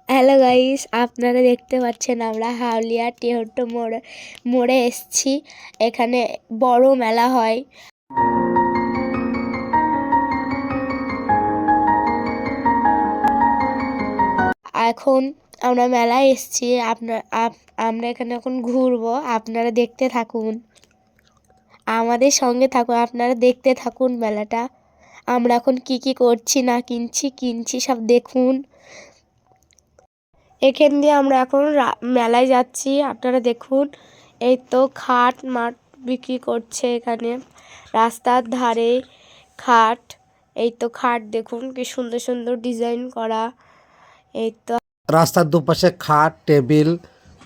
Hello guys, আপনারা দেখতে পাচ্ছেন আমরা হাওলিয়া টেহট্ট মোড়ে এসেছি। এখানে বড় মেলা হয়। এখন আমরা মেলায় এসেছি। আমরা এখানে এখন ঘুরবো। আপনারা দেখতে থাকুন, আমাদের সঙ্গে থাকুন, আপনারা দেখতে থাকুন মেলাটা। আমরা এখন কি করছি না কিনছি সব দেখুন। এখান দিয়ে আমরা এখন মেলায় যাচ্ছি, আপনারা দেখুন। এই তো খাট মাট বিক্রি করছে এখানে রাস্তার ধারে খাট। এই তো খাট দেখুন কি সুন্দর সুন্দর ডিজাইন করা। এই তো রাস্তার দুপাশে খাট, টেবিল,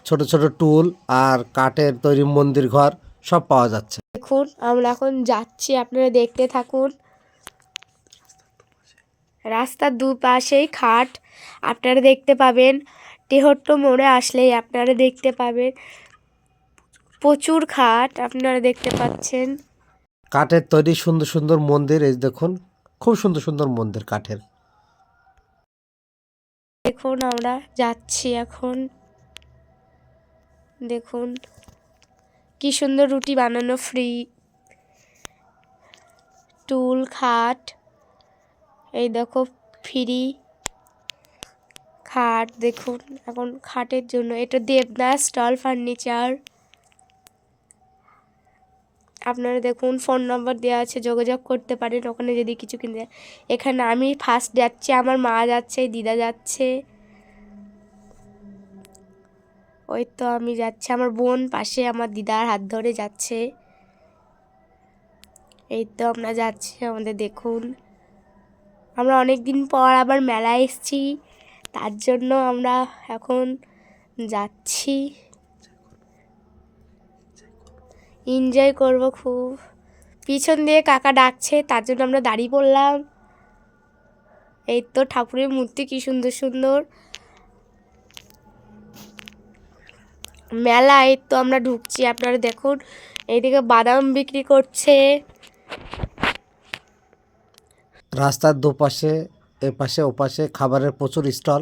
ছোট ছোট টুল আর কাঠের তৈরি মন্দির ঘর সব পাওয়া যাচ্ছে। দেখুন আমরা এখন যাচ্ছি, আপনারা দেখতে থাকুন। রাস্তার দুপাশেই খাট আপনারা দেখতে পাবেন। টেহট্ট মোড়ে আসলেই আপনারা দেখতে পাবেন প্রচুর খাট আপনারা দেখতে পাচ্ছেন। কাঠের তৈরি সুন্দর সুন্দর মন্দির, এই দেখুন খুব সুন্দর সুন্দর মন্দির কাঠের। দেখুন আমরা যাচ্ছি এখন। দেখুন কি সুন্দর রুটি বানানো ফ্রি, টুল খাট। এই দেখো ফ্রি খাট। দেখুন এখন খাটের জন্য এটা দেবদাস স্টল ফার্নিচার। আপনারা দেখুন ফোন নম্বর দেওয়া আছে, যোগাযোগ করতে পারেন ওখানে যদি কিছু কিনতে। এখানে আমি ফার্স্ট যাচ্ছি, আমার মা যাচ্ছে, দিদা যাচ্ছে। ওই তো আমি যাচ্ছি, আমার বোন পাশে আমার দিদার হাত ধরে যাচ্ছে। এই তো আমরা যাচ্ছি আমাদের দেখুন। আমরা অনেক দিন পর আবার মেলায় এসেছি, তার জন্য আমরা এখন যাচ্ছি, এনজয় করব খুব। পিছন দিয়ে কাকা ডাকছে, তার জন্য আমরা দাঁড়িয়ে পড়লাম। এই তো ঠাকুরের মূর্তি কি সুন্দর সুন্দর। মেলায় তো আমরা ঢুকছি, আপনারা দেখুন। এইদিকে বাদাম বিক্রি করছে। রাস্তার দুপাশে এপাশে ওপাশে খাবারের প্রচুর স্টল,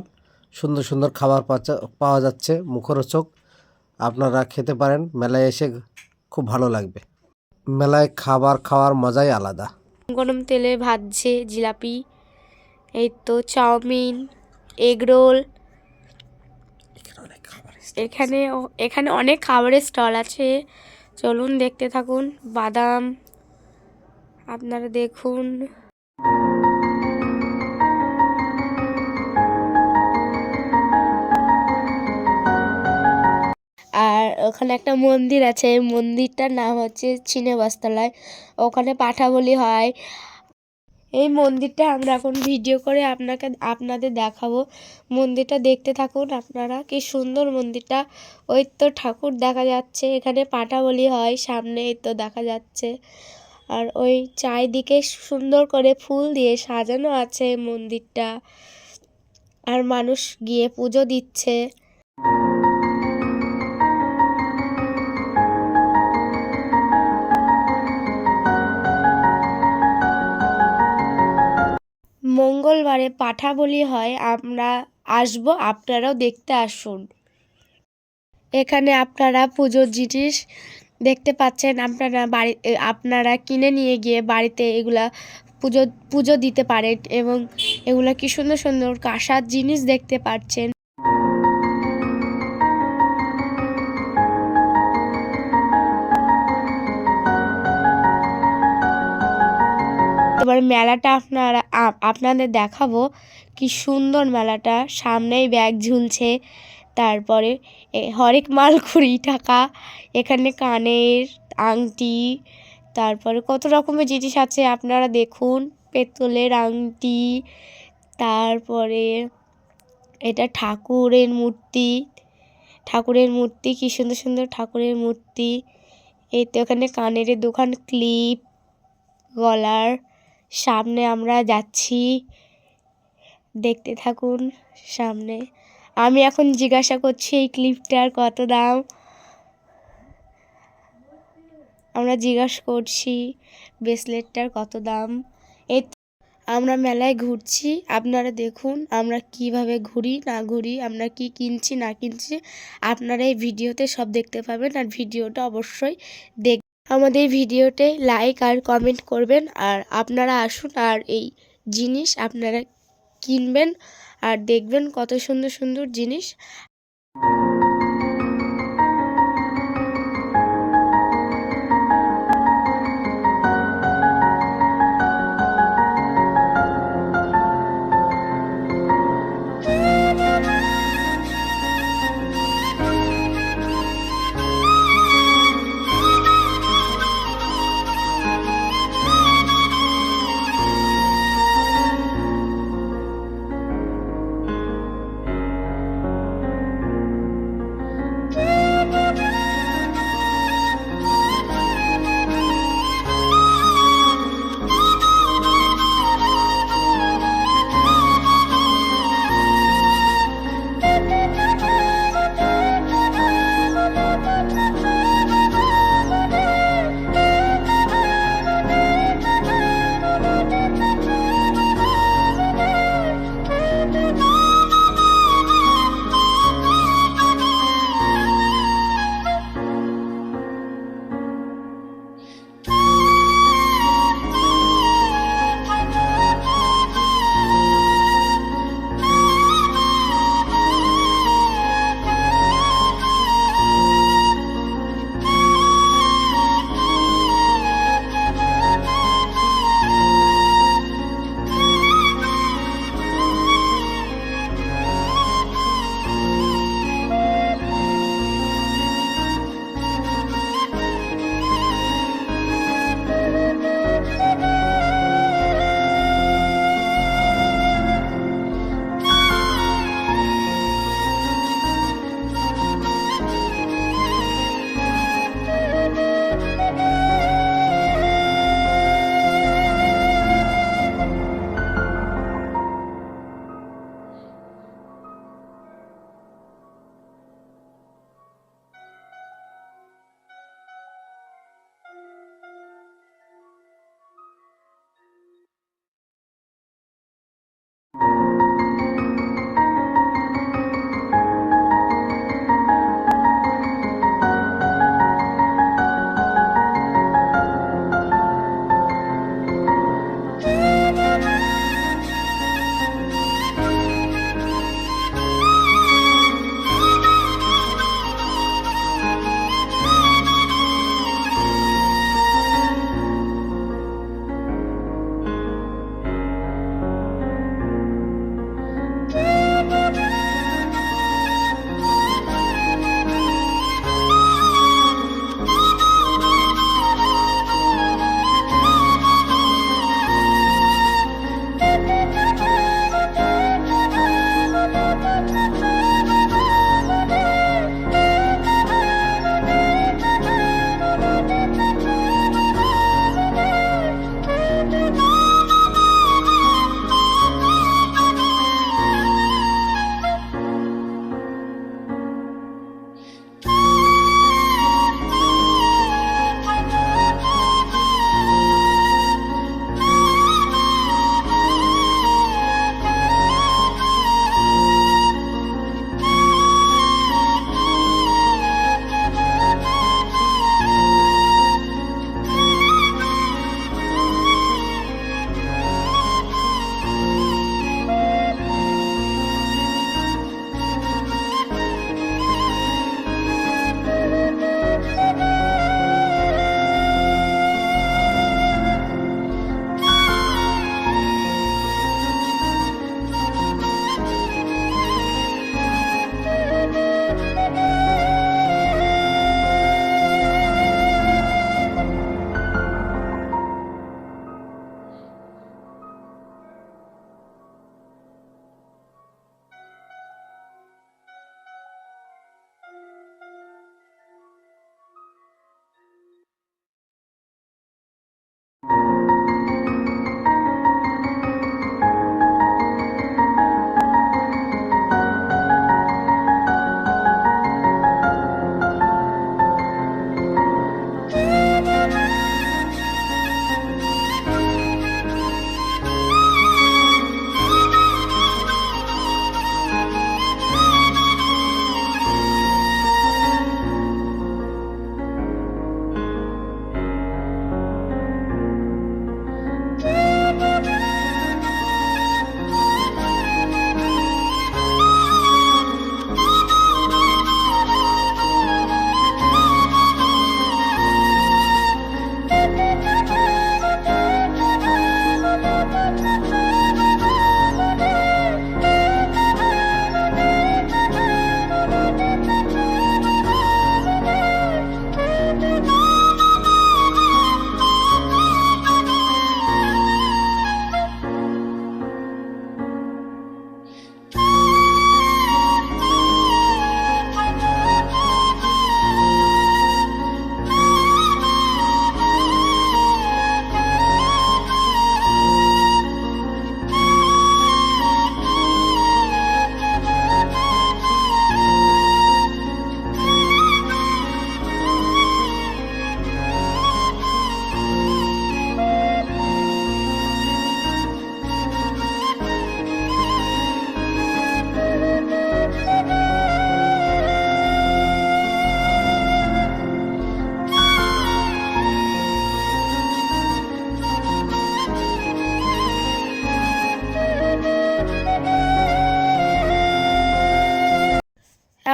সুন্দর সুন্দর খাবার পাওয়া যাচ্ছে মুখরোচক। আপনারা খেতে পারেন, মেলায় এসে খুব ভালো লাগবে। মেলায় খাবার খাওয়ার মজাই আলাদা। গরম তেলে ভাজছে জিলাপি। এই তো চাউমিন, এগরোল। এখানে অনেক খাবারের স্টল আছে, চলুন দেখতে থাকুন। বাদাম আপনারা দেখুন। আর ওখানে একটা মন্দির আছে, মন্দিরটার নাম হচ্ছে ছিন্নবাসতলায়। ওখানে পাঠা বলি হয়। এই মন্দিরটা আমরা এখন ভিডিও করে আপনাদের দেখাবো। মন্দিরটা দেখতে থাকুন আপনারা, কি সুন্দর মন্দিরটা। ওই তো ঠাকুর দেখা যাচ্ছে, এখানে পাঠা বলি হয় সামনে, এই তো দেখা যাচ্ছে। আর ওই চারিদিকে সুন্দর করে ফুল দিয়ে সাজানো আছে মন্দিরটা, আর মানুষ গিয়ে পুজো দিচ্ছে। মঙ্গলবারে পাঠা বলি হয়, আমরা আসবো, আপনারাও দেখতে আসুন। এখানে আপনারা পুজোর জিনিস দেখতে পাচ্ছেন। আপনারা কিনে নিয়ে গিয়ে বাড়িতে এগুলা পুজো দিতে পারেন। এবং এগুলা কি সুন্দর সুন্দর কাঁসার জিনিস দেখতে পাচ্ছেন। এবার মেলাটা আপনাদের দেখাবো, কি সুন্দর মেলাটা। সামনেই ব্যাগ ঝুলছে, তারপরে হরেক মাল 20 টাকা। এখানে কানের আংটি, তারপরে কত রকমের জিনিস আছে আপনারা দেখুন। পেতলের আংটি, তারপরে এটা ঠাকুরের মূর্তি কি সুন্দর সুন্দর ঠাকুরের মূর্তি। এই তো এখানে কানের দোকান, ক্লিপ, গলার। সামনে আমরা যাচ্ছি, দেখতে থাকুন সামনে। আমি এখন জিজ্ঞাসা করছি এই ক্লিপটার কত দাম। আমরা জিজ্ঞাসা করছি ব্রেসলেটটার কত দাম। এই আমরা মেলায় ঘুরছি, আপনারা দেখুন আমরা কিভাবে ঘুরি না ঘুরি, আমরা কি কিনছি না কিনছি, আপনারা এই ভিডিওতে সব দেখতে পাবেন। আর ভিডিওটা অবশ্যই দেখ আমাদের ভিডিওতে লাইক আর কমেন্ট করবেন। আর আপনারা আসুন আর এই জিনিস আপনারা কিনবেন আর দেখবেন কত সুন্দর সুন্দর জিনিস।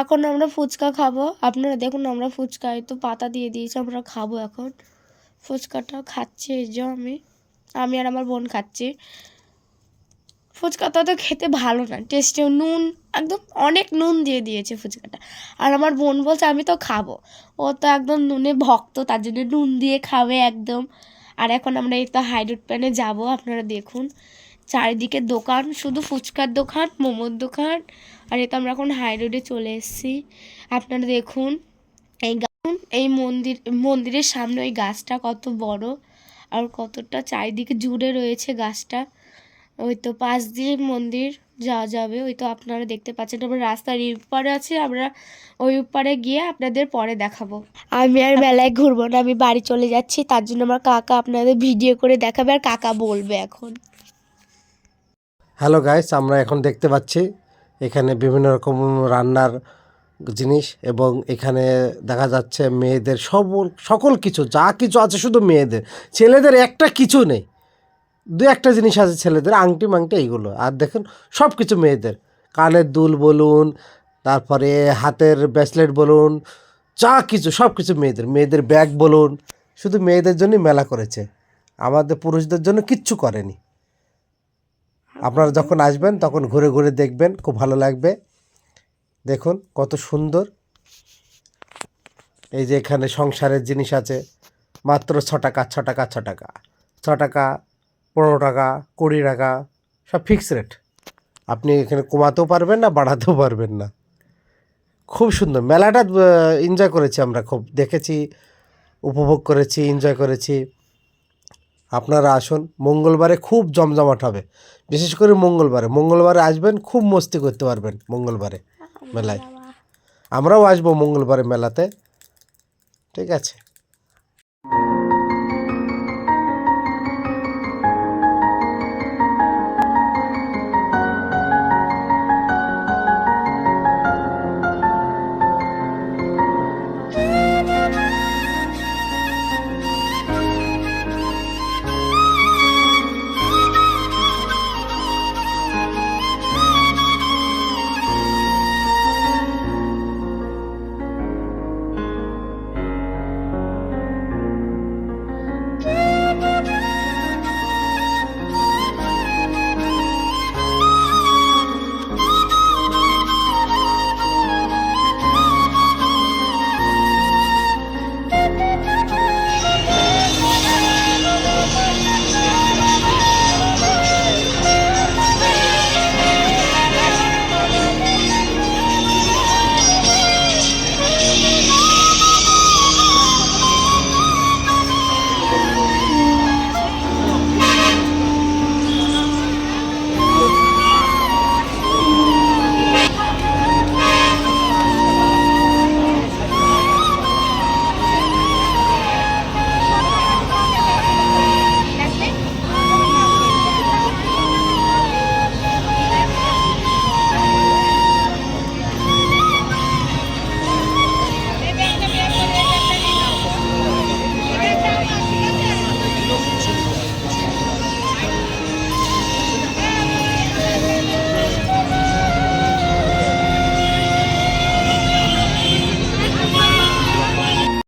এখন আমরা ফুচকা খাবো। আপনারা দেখুন আমরা ফুচকায় তো পাতা দিয়ে দিয়েছি, আমরা খাবো এখন। ফুচকাটা খাচ্ছি এই যে আমি আর আমার বোন খাচ্ছি। ফুচকাটা তো খেতে ভালো না, টেস্টে নুন একদম অনেক নুন দিয়ে দিয়েছে ফুচকাটা। আর আমার বোন বলছে আমি তো খাবো, ও তো একদম নুনে ভক্ত, তার জন্য নুন দিয়ে খাবে একদম। আর এখন আমরা এই তো হাই রোড প্যানে যাবো। আপনারা দেখুন চারিদিকে দোকান, শুধু ফুচকার দোকান, মোমোর দোকান। আর এই তো আমরা এখন হাই রোডে চলে এসেছি। আপনারা দেখুন এই মন্দিরের সামনে ওই গাছটা কত বড় আর কতটা চারিদিকে জুড়ে রয়েছে গাছটা। ওই তো পাশ দিয়ে মন্দির যাওয়া যাবে, ওই তো আপনারা দেখতে পাচ্ছেন। আমরা রাস্তার এই পারে আছি, আমরা ওই পারে গিয়ে আপনাদের পরে দেখাবো। আমি আর মেলায় ঘুরবো না, আমি বাড়ি চলে যাচ্ছি। তার জন্য আমার কাকা আপনাদের ভিডিও করে দেখাবে আর কাকা বলবে এখন। হ্যালো গাইস, আমরা এখন দেখতে পাচ্ছি এখানে বিভিন্ন রকম রান্নার জিনিস, এবং এখানে দেখা যাচ্ছে মেয়েদের সকল কিছু, যা কিছু আছে শুধু মেয়েদের, ছেলেদের একটা কিছু নেই। দু একটা জিনিস আছে ছেলেদের, আংটি মাংটি এইগুলো। আর দেখুন সব কিছু মেয়েদের, কানের দুল বলুন, তারপরে হাতের ব্রেসলেট বলুন, যা কিছু সব কিছু মেয়েদের। মেয়েদের ব্যাগ বলুন, শুধু মেয়েদের জন্যই মেলা করেছে, আমাদের পুরুষদের জন্য কিচ্ছু করেনি। আপনারা যখন আসবেন তখন ঘুরে ঘুরে দেখবেন, খুব ভালো লাগবে। দেখুন কত সুন্দর। এই যে এখানে সংসারের জিনিস আছে, মাত্র 6 টাকা 6 টাকা 6 টাকা 6 টাকা, 15 টাকা, 20 টাকা, সব ফিক্স রেট। আপনি এখানে কমাতেও পারবেন না, বাড়াতেও পারবেন না। খুব সুন্দর মেলাটা, এনজয় করেছি আমরা, খুব দেখেছি, উপভোগ করেছি, এনজয় করেছি। আপনারা আসুন, মঙ্গলবারে খুব জমজমাট হবে, বিশেষ করে মঙ্গলবারে আসবেন, খুব মস্তি করতে পারবেন মঙ্গলবারে মেলায়। আমরাও আসবো মঙ্গলবারে মেলাতে, ঠিক আছে।